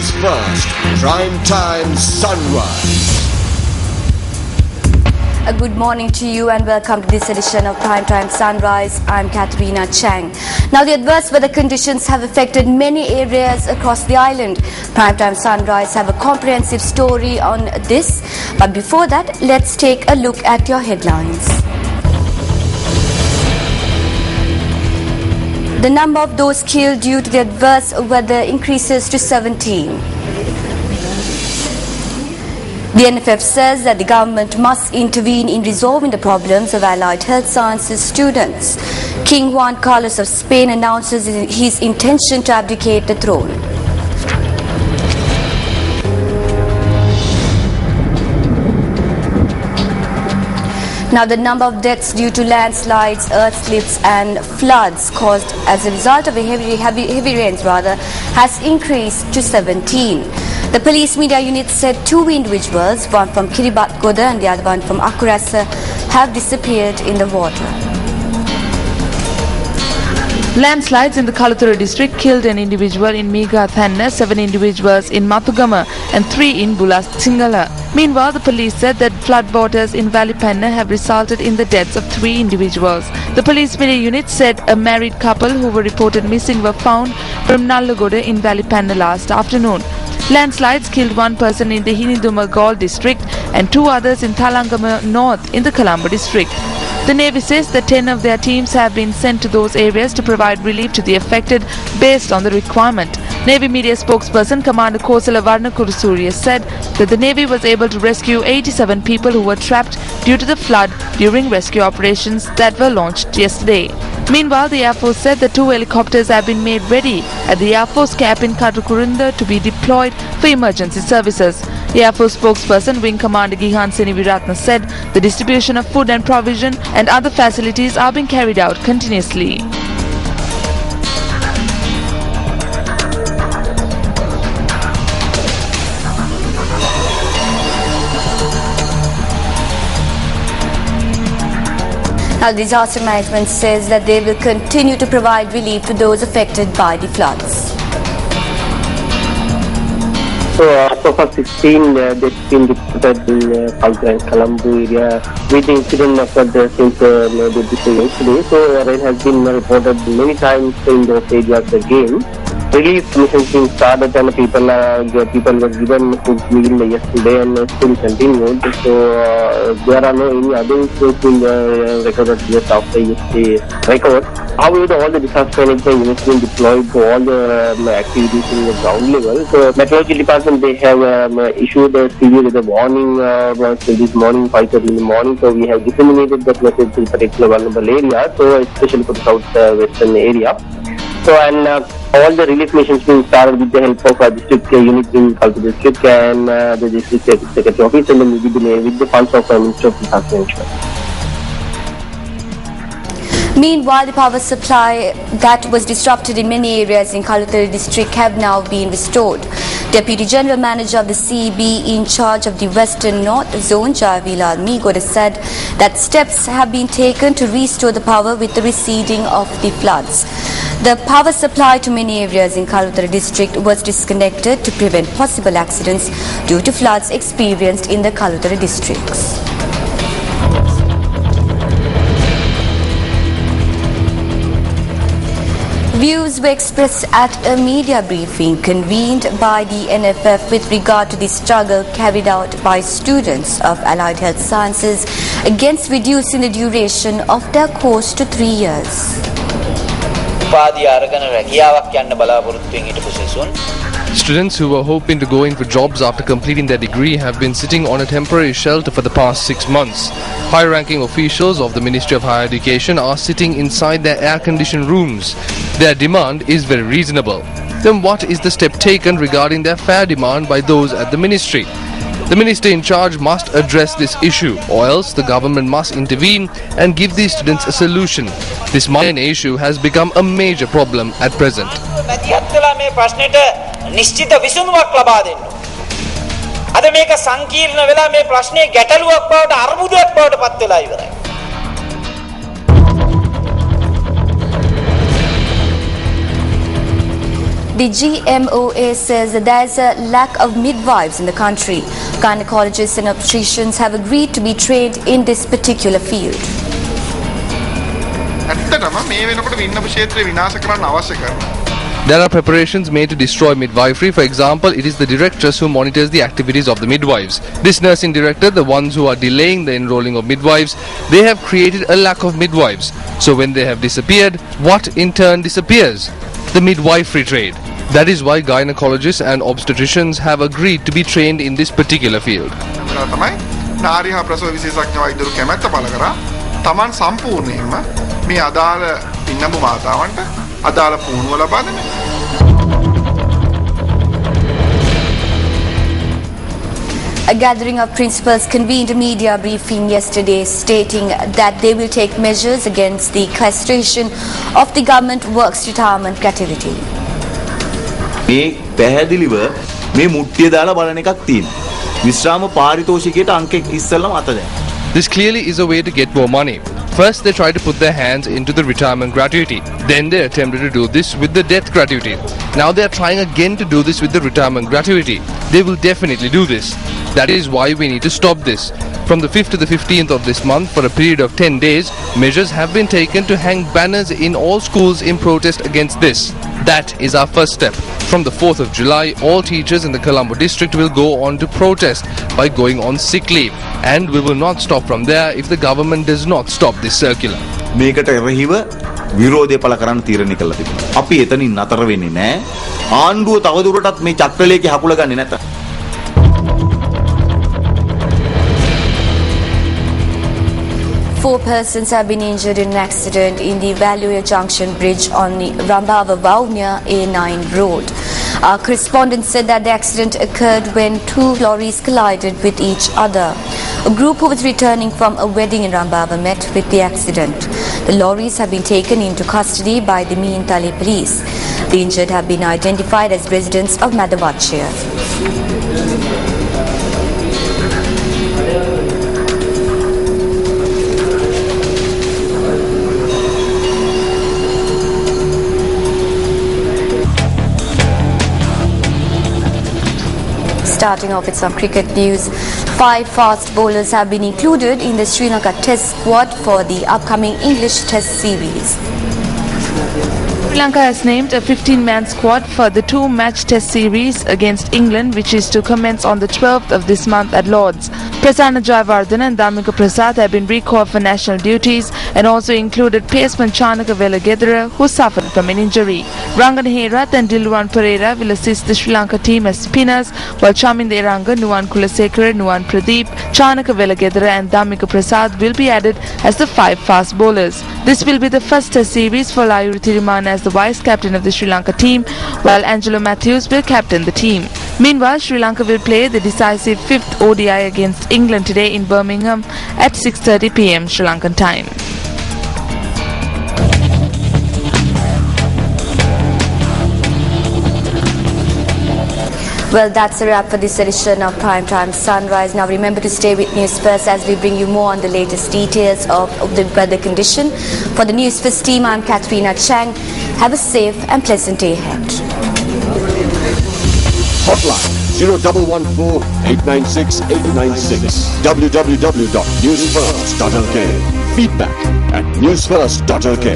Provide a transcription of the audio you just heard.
Newsfirst Prime Time Sunrise. A good morning to you and welcome to this edition of Primetime Sunrise. I'm Katerina Chang. Now, the adverse weather conditions have affected many areas across the island. Primetime Sunrise have a comprehensive story on this. But before that, let's take a look at your headlines. The number of those killed due to the adverse weather increases to 17. The NFF says that the government must intervene in resolving the problems of allied health sciences students. King Juan Carlos of Spain announces his intention to abdicate the throne. Now, the number of deaths due to landslides, earthquakes and floods caused as a result of heavy rains has increased to 17. The police media unit said 2 individuals, one from Kiribati Goda and the other one from Akurasa, have disappeared in the water. Landslides in the Kalathura district killed an individual in Megathanna, 7 individuals in Mathugama and 3 in Bulas Singala. Meanwhile, the police said that floodwaters in Valipanna have resulted in the deaths of 3 individuals. The police media unit said a married couple who were reported missing were found from Nallagoda in Valipanna last afternoon. Landslides killed 1 person in the Hiniduma Gaul district and 2 others in Thalangama North in the Colombo district. The Navy says that 10 of their teams have been sent to those areas to provide relief to the affected based on the requirement. Navy media spokesperson Commander Kosala Varnakurusuriya said that the Navy was able to rescue 87 people who were trapped due to the flood during rescue operations that were launched yesterday. Meanwhile, the Air Force said that 2 helicopters have been made ready at the Air Force camp in Katukurunda to be deployed for emergency services. The Air Force spokesperson Wing Commander Gihan Seniviratna said the distribution of food and provision and other facilities are being carried out continuously. Now, disaster management says that they will continue to provide relief to those affected by the floods. So far 16 deaths been reported in Kalka and Colombo area with the incident occurred since the day before yesterday. So rain has been reported many times in those areas again. Relief missions being started and people were given food meal yesterday and still continued. So there are no any other issues being recorded just after yesterday record. However, all the disaster management units been deployed to all the activities in the ground level. So Meteorology Department, they have issued a severe weather warning this morning, 5:30 in the morning. So we have disseminated that message to particular vulnerable area, so especially for the south-western area. So and all the relief missions being started with the help of our district unit in Kalka district and the district secretary office and then with the funds of the Minister of Disaster Management. Meanwhile, the power supply that was disrupted in many areas in Kalathura district have now been restored. Deputy General Manager of the CEB in charge of the Western North Zone, Jayavilal Meegoda, said that steps have been taken to restore the power with the receding of the floods. The power supply to many areas in Kalathura district was disconnected to prevent possible accidents due to floods experienced in the Kalathura districts. Views were expressed at a media briefing convened by the NFF with regard to the struggle carried out by students of allied health sciences against reducing the duration of their course to 3 years. Students who were hoping to go in for jobs after completing their degree have been sitting on a temporary shelter for the past 6 months. High-ranking officials of the Ministry of Higher Education are sitting inside their air-conditioned rooms. Their demand is very reasonable. Then what is the step taken regarding their fair demand by those at the ministry? The minister in charge must address this issue, or else the government must intervene and give these students a solution. This money issue has become a major problem at present. නිශ්චිත විසඳුමක් ලබා දෙන්න. අද මේක සංකීර්ණ වෙලා මේ ප්‍රශ්නේ ගැටලුවක් බවට අර්බුදයක් බවට පත් වෙලා ඉවරයි. The GMOA says that there is a lack of midwives in the country. Gynecologists and obstetricians have agreed to be trained in this particular field. There are preparations made to destroy midwifery. For example, it is the directress who monitors the activities of the midwives. This nursing director, the ones who are delaying the enrolling of midwives, they have created a lack of midwives. So when they have disappeared, what in turn disappears? The midwifery trade. That is why gynecologists and obstetricians have agreed to be trained in this particular field. A gathering of principals convened a media briefing yesterday stating that they will take measures against the castration of the government works retirement gratuity. මේ පැහැදිලිව මේ මුට්ටිය දාලා බලන එකක් තියෙනවා. විශ්‍රාම පාරිතෝෂිකයට අංකයක් ඉස්සෙල්ලම අත දැම්මා. This clearly is a way to get more money. First, they try to put their hands into the retirement gratuity. Then they attempted to do this with the death gratuity. Now they are trying again to do this with the retirement gratuity. They will definitely do this. That is why we need to stop this. From the 5th to the 15th of this month, for a period of 10 days, measures have been taken to hang banners in all schools in protest against this. That is our first step. From the 4th of July, all teachers in the Colombo district will go on to protest by going on sick leave. And we will not stop from there if the government does not stop this circular. මේකට එරෙහිව විරෝධය පළ කරන්න තීරණය කළා තිබුණා. අපි එතනින් නතර වෙන්නේ නැහැ. ආණ්ඩුව තවදුරටත් මේ චක්‍රලේඛය හකුල ගන්නේ නැත. 4 persons have been injured in an accident in the Valuya Junction Bridge on the Rambava-Vaunia A9 road. Our correspondent said that the accident occurred when 2 lorries collided with each other. A group who was returning from a wedding in Rambava met with the accident. The lorries have been taken into custody by the Meentale police. The injured have been identified as residents of Madavachia. Starting off with some cricket news, 5 fast bowlers have been included in the Sri Lanka Test squad for the upcoming English Test series. Sri Lanka has named a 15-man squad for the 2-match Test series against England, which is to commence on the 12th of this month at Lord's. Prasanna Jayawardene and Dhammika Prasad have been recalled for national duties and also included paceman Chanaka Velagedera, who suffered from an injury. Rangan Herath and Dilwan Pereira will assist the Sri Lanka team as spinners, while Chaminda Eranga, Nuwan Kulasekara, Nuwan Pradeep, Chanaka Velagedera and Dhammika Prasad will be added as the 5 fast bowlers. This will be the first Test series for Layuri Thirimanne as the vice-captain of the Sri Lanka team, while Angelo Matthews will captain the team. Meanwhile, Sri Lanka will play the decisive 5th ODI against England today in Birmingham at 6:30 p.m. Sri Lankan time. Well, that's a wrap for this edition of Primetime Sunrise. Now remember to stay with Newsfirst as we bring you more on the latest details of the weather condition. For the Newsfirst team, I'm Katrina Chang. Have a safe and pleasant day ahead. Hotline 0114-896-896. www.newsfirst.lk. Feedback at newsfirst.lk.